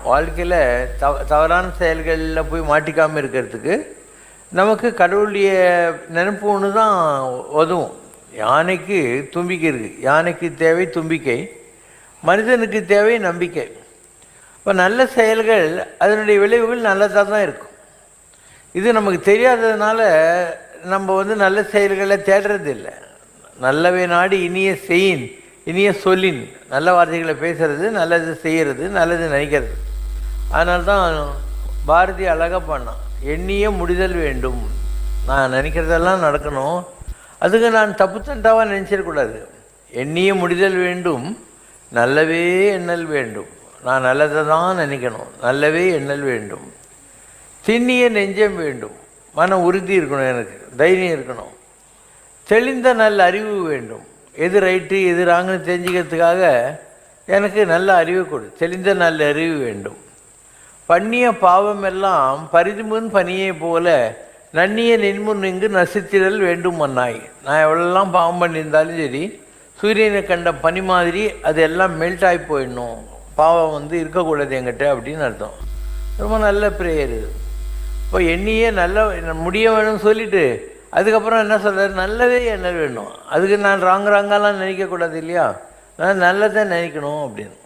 வாழ்க்கையில் தவறான செயல்களில் போய் மாட்டிக்காமல் இருக்கிறதுக்கு நமக்கு கடவுளுடைய நினைப்பு ஒன்று தான் உதவும். யானைக்கு தும்பிக்கை இருக்குது, யானைக்கு தேவை தும்பிக்கை, மனிதனுக்கு தேவை நம்பிக்கை. இப்போ நல்ல செயல்கள் அதனுடைய விளைவுகள் நல்லதாக தான் இருக்கும். இது நமக்கு தெரியாததுனால நம்ம நல்ல செயல்களை தேடுறது இல்லை. நல்லவை நாடி இனிய செயின் இனிய சொல்லின், நல்ல வார்த்தைகளை பேசுறது, நல்லது செய்கிறது, நல்லது நினைக்கிறது. அதனால தான் பாரதி அழகாக பண்ணான், எண்ணிய முடிதல் வேண்டும். நான் நினைக்கிறதெல்லாம் நடக்கணும், அதுக்கு நான் தப்பு தண்டாவாக நினச்சிடக்கூடாது. எண்ணிய முடிதல் வேண்டும், நல்லவே எண்ணல் வேண்டும். நான் நல்லதை தான் நினைக்கணும், நல்லவே எண்ணல் வேண்டும். திண்ணிய நெஞ்சம் வேண்டும், மன உறுதி இருக்கணும், எனக்கு தைரியம் இருக்கணும். தெளிந்த நல்ல அறிவு வேண்டும், எது ரைட்டு எது ராங்குன்னு தெரிஞ்சுக்கிறதுக்காக எனக்கு நல்ல அறிவு கொடு, தெளிந்த நல்ல அறிவு வேண்டும். பண்ணிய பாவம் எல்லாம் பரிதுமுன் பனியை போல நன்னிய நின்முன் இங்கு நசித்திடல் வேண்டும் மன்னாய். நான் எவ்வளோலாம் பாவம் பண்ணியிருந்தாலும் சரி, சூரியனை கண்ட பனி மாதிரி அது எல்லாம் மெல்ட் ஆகி போயிடணும், பாவம் இருக்கக்கூடாது என்கிட்ட அப்படின்னு அர்த்தம். ரொம்ப நல்ல ப்ரேயர் இது. இப்போ எண்ணியே நல்ல முடிய வேணும்னு சொல்லிவிட்டு அதுக்கப்புறம் என்ன சொல்கிறார், நல்லதே என்ன வேணும். அதுக்கு நான் ராங்காலாம் நினைக்கக்கூடாது இல்லையா, நான் நல்லதை நினைக்கணும் அப்படின்னு.